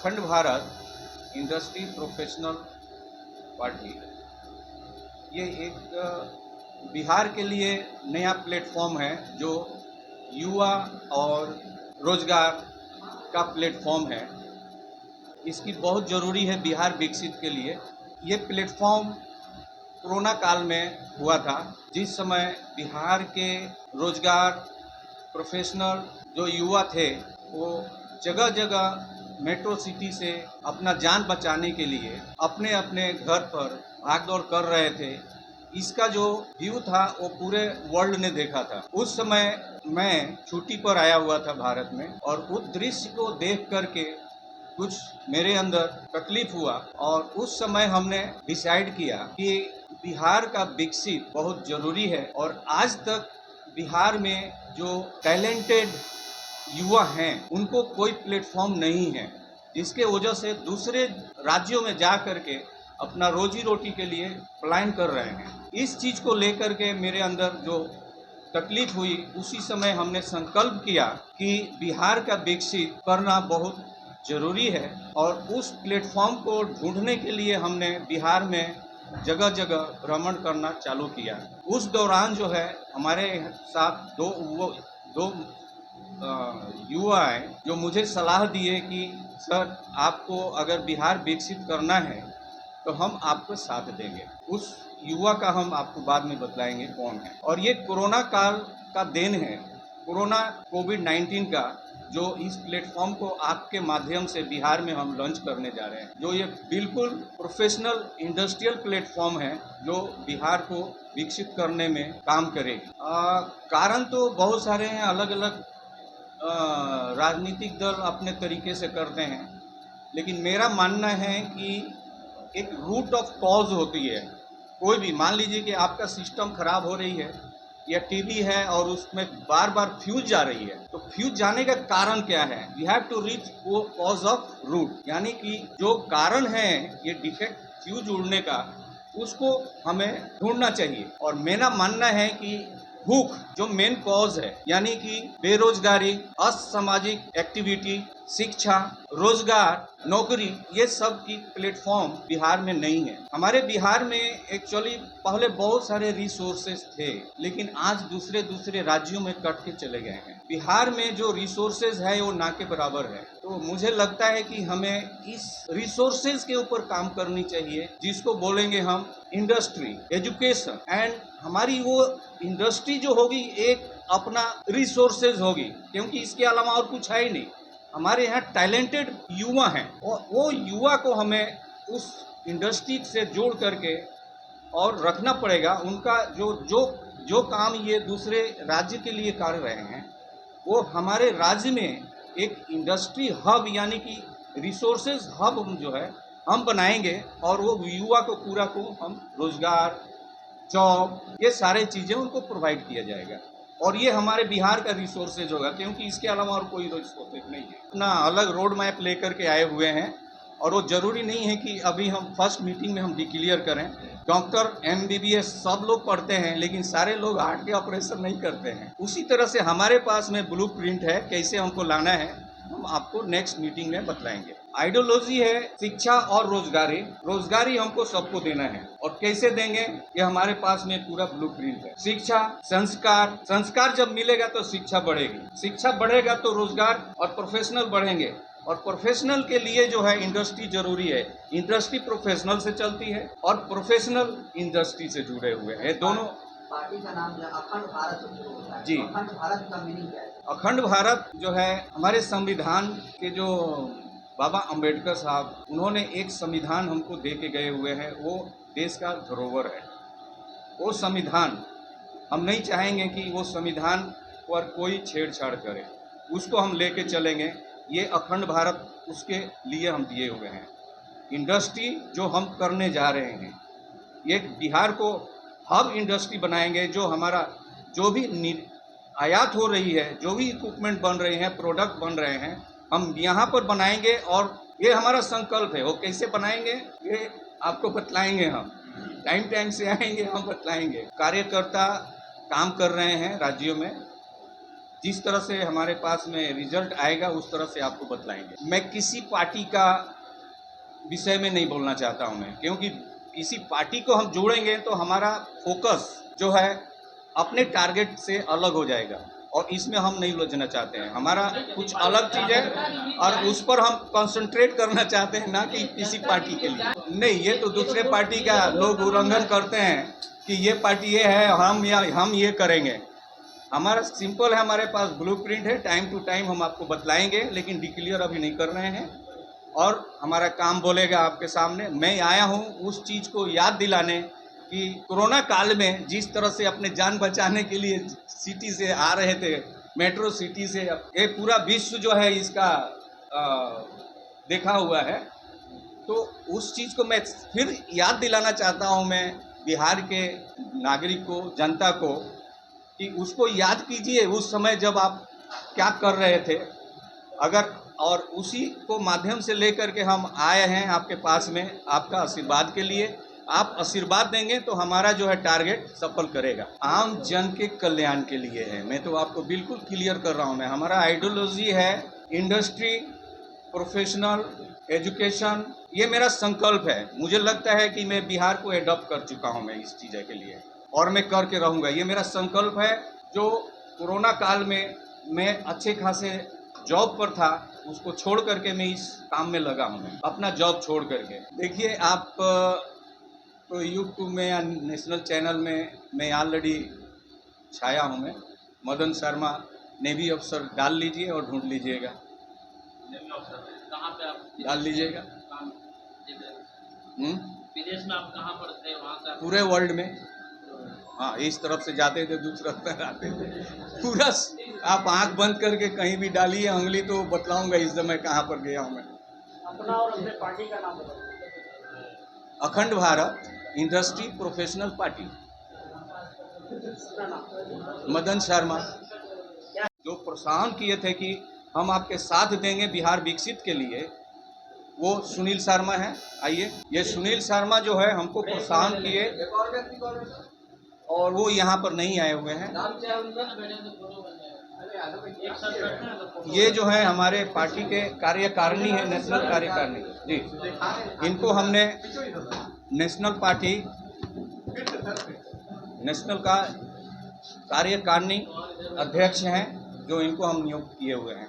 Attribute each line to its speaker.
Speaker 1: अखंड Bharat industry professional party ये एक बिहार के लिए नया प्लेटफॉर्म है जो युवा और रोजगार का प्लेटफॉर्म है। इसकी बहुत ज़रूरी है बिहार विकसित के लिए। ये प्लेटफॉर्म कोरोना काल में हुआ था, जिस समय बिहार के रोजगार प्रोफेशनल जो युवा थे वो जगह जगह मेट्रो सिटी से अपना जान बचाने के लिए अपने अपने घर पर भागदौड़ कर रहे थे। इसका जो व्यू था वो पूरे वर्ल्ड ने देखा था। उस समय मैं छुट्टी पर आया हुआ था भारत में, और उस दृश्य को देख करके कुछ मेरे अंदर तकलीफ हुआ, और उस समय हमने डिसाइड किया कि बिहार का विकसित बहुत ज़रूरी है। और आज तक बिहार में जो टैलेंटेड युवा हैं उनको कोई प्लेटफॉर्म नहीं है, जिसके वजह से दूसरे राज्यों में जा करके अपना रोजी रोटी के लिए पलायन कर रहे हैं। इस चीज़ को लेकर के मेरे अंदर जो तकलीफ हुई, उसी समय हमने संकल्प किया कि बिहार का विकसित करना बहुत ज़रूरी है, और उस प्लेटफॉर्म को ढूंढने के लिए हमने बिहार में जगह जगह भ्रमण करना चालू किया। उस दौरान जो है हमारे साथ दो युवा हैं जो मुझे सलाह दिए कि सर, आपको अगर बिहार विकसित करना है तो हम आपको साथ देंगे। उस युवा का हम आपको बाद में बतलाएंगे कौन है। और ये कोरोना काल का देन है, कोरोना कोविड-19 का, जो इस प्लेटफॉर्म को आपके माध्यम से बिहार में हम लॉन्च करने जा रहे हैं, जो ये बिल्कुल प्रोफेशनल इंडस्ट्रियल प्लेटफॉर्म है जो बिहार को विकसित करने में काम करेगी। कारण तो बहुत सारे हैं, अलग अलग राजनीतिक दल अपने तरीके से करते हैं, लेकिन मेरा मानना है कि एक रूट ऑफ कॉज होती है। कोई भी, मान लीजिए कि आपका सिस्टम खराब हो रही है या टीवी है और उसमें बार बार फ्यूज जा रही है, तो फ्यूज जाने का कारण क्या है? वी हैव टू रीच वो कॉज ऑफ रूट, यानी कि जो कारण है ये डिफेक्ट फ्यूज उड़ने का, उसको हमें ढूंढना चाहिए। और मेरा मानना है कि भूख जो मेन कॉज है, यानी कि बेरोजगारी, असामाजिक एक्टिविटी, शिक्षा, रोजगार, नौकरी, ये सब की प्लेटफॉर्म बिहार में नहीं है। हमारे बिहार में एक्चुअली पहले बहुत सारे रिसोर्सेज थे, लेकिन आज दूसरे दूसरे राज्यों में कट के चले गए हैं। बिहार में जो रिसोर्सेज है वो ना के बराबर है। तो मुझे लगता है कि हमें इस रिसोर्सेज के ऊपर काम करनी चाहिए, जिसको बोलेंगे हम इंडस्ट्री, एजुकेशन, एंड हमारी वो इंडस्ट्री जो होगी एक अपना रिसोर्सेज होगी, क्योंकि इसके अलावा और कुछ है ही नहीं। हमारे यहाँ टैलेंटेड युवा हैं, वो युवा को हमें उस इंडस्ट्री से जोड़ करके और रखना पड़ेगा। उनका जो काम ये दूसरे राज्य के लिए कर रहे हैं, वो हमारे राज्य में एक इंडस्ट्री हब, यानी कि रिसोर्सेज हब जो है हम बनाएंगे, और वो युवा को पूरा को हम रोजगार, जॉब, ये सारे चीज़ें उनको प्रोवाइड किया जाएगा। और ये हमारे बिहार का रिसोर्सेज होगा, क्योंकि इसके अलावा और कोई रिसोर्सेज नहीं है। अपना अलग रोड मैप लेकर के आए हुए हैं, और वो ज़रूरी नहीं है कि अभी हम फर्स्ट मीटिंग में हम डिक्लेयर करें। डॉक्टर, MBBS सब लोग पढ़ते हैं, लेकिन सारे लोग हार्ट के ऑपरेशन नहीं करते हैं। उसी तरह से हमारे पास में ब्लूप्रिंट है, कैसे हमको लाना है हम आपको नेक्स्ट मीटिंग में बतलाएंगे। आइडियोलॉजी है शिक्षा और रोजगारी हमको सबको देना है, और कैसे देंगे ये हमारे पास में पूरा ब्लूप्रिंट है। शिक्षा, संस्कार जब मिलेगा तो शिक्षा बढ़ेगी, शिक्षा बढ़ेगा तो रोजगार और प्रोफेशनल बढ़ेंगे, और प्रोफेशनल के लिए जो है इंडस्ट्री जरूरी है। इंडस्ट्री प्रोफेशनल से चलती है और प्रोफेशनल इंडस्ट्री से जुड़े हुए हैं दोनों।
Speaker 2: पार्टी का नाम जो अखंड भारत से शुरू होता है,
Speaker 1: जी,
Speaker 2: अखंड भारत का मीनिंग क्या है?
Speaker 1: अखंड भारत जो है हमारे संविधान के जो बाबा अंबेडकर साहब, उन्होंने एक संविधान हमको दे के गए हुए हैं, वो देश का धरोहर है। वो संविधान हम नहीं चाहेंगे कि वो संविधान पर कोई छेड़छाड़ करे, उसको हम लेके चलेंगे। ये अखंड भारत उसके लिए हम दिए हुए हैं। इंडस्ट्री जो हम करने जा रहे हैं, ये बिहार को हब इंडस्ट्री बनाएंगे। जो हमारा जो भी आयात हो रही है, जो भी इक्विपमेंट बन रहे हैं, प्रोडक्ट बन रहे हैं, हम यहाँ पर बनाएंगे, और ये हमारा संकल्प है। वो कैसे बनाएंगे ये आपको बतलाएंगे, हम टाइम से आएंगे, हम बतलाएंगे। कार्यकर्ता काम कर रहे हैं राज्यों में, जिस तरह से हमारे पास में रिजल्ट आएगा उस तरह से आपको बतलाएंगे। मैं किसी पार्टी का विषय में नहीं बोलना चाहता हूं मैं, क्योंकि किसी पार्टी को हम जोड़ेंगे तो हमारा फोकस जो है अपने टारगेट से अलग हो जाएगा और इसमें हम नहीं उलझना चाहते हैं। हमारा कुछ अलग चीज़ है और उस पर हम कंसंट्रेट करना चाहते हैं, ना कि किसी पार्टी के लिए। नहीं, ये तो दूसरे पार्टी का लोग उल्लंघन करते हैं कि ये पार्टी ये है, हम ये करेंगे। हमारा सिंपल है, हमारे पास ब्लूप्रिंट है, टाइम टू टाइम हम आपको बतलाएंगे, लेकिन डिक्लेयर अभी नहीं कर रहे हैं और हमारा काम बोलेगा आपके सामने। मैं आया हूँ उस चीज़ को याद दिलाने कि कोरोना काल में जिस तरह से अपने जान बचाने के लिए सिटी से आ रहे थे, मेट्रो सिटी से, ये पूरा विश्व जो है इसका देखा हुआ है, तो उस चीज़ को मैं फिर याद दिलाना चाहता हूँ मैं बिहार के नागरिक को, जनता को, कि उसको याद कीजिए उस समय जब आप क्या कर रहे थे। अगर और उसी को माध्यम से लेकर के हम आए हैं आपके पास में आपका आशीर्वाद के लिए। आप आशीर्वाद देंगे तो हमारा जो है टारगेट सफल करेगा, आम जन के कल्याण के लिए है। मैं तो आपको बिल्कुल क्लियर कर रहा हूँ। मैं, हमारा आइडियोलॉजी है इंडस्ट्री, प्रोफेशनल, एजुकेशन, ये मेरा संकल्प है। मुझे लगता है कि मैं बिहार को एडॉप्ट कर चुका हूँ मैं इस चीज़ के लिए, और मैं करके रहूँगा। ये मेरा संकल्प है। जो कोरोना काल में मैं अच्छे खासे जॉब पर था, उसको छोड़ करके मैं इस काम में लगा हूँ। मैं अपना जॉब छोड़ करके, देखिए आप तो यूट्यूब में या नेशनल चैनल में मैं ऑलरेडी छाया हूँ। मैं मदन शर्मा नेवी अफसर डाल लीजिए और ढूंढ लीजिएगा,
Speaker 3: कहाँ पे आप
Speaker 1: डाल लीजिएगा।
Speaker 3: काम विदेश में आप कहाँ पर थे, वहाँ से
Speaker 1: पूरे वर्ल्ड में, हाँ, इस तरफ से जाते थे, दूसरी तरफ आते थे, पूरा आप आंख बंद करके कहीं भी डालिए उंगली तो बतलाऊंगा इस समय कहाँ पर गया हूँ मैं।
Speaker 3: अपना और अपने पार्टी का नाम बताइए।
Speaker 1: अखंड Bharat industry professional party, Madan Sharma. जो प्रोत्साहन किए थे कि हम आपके साथ देंगे बिहार विकसित के लिए, वो सुनील शर्मा है। आइए, ये सुनील शर्मा जो है हमको प्रोत्साहन किए, और वो यहाँ पर नहीं आए हुए हैं। ये जो है हमारे पार्टी के कार्यकारिणी है, नेशनल कार्यकारिणी जी। इनको हमने नेशनल पार्टी, नेशनल का कार्यकारिणी अध्यक्ष हैं, जो इनको हम नियुक्त किए हुए हैं।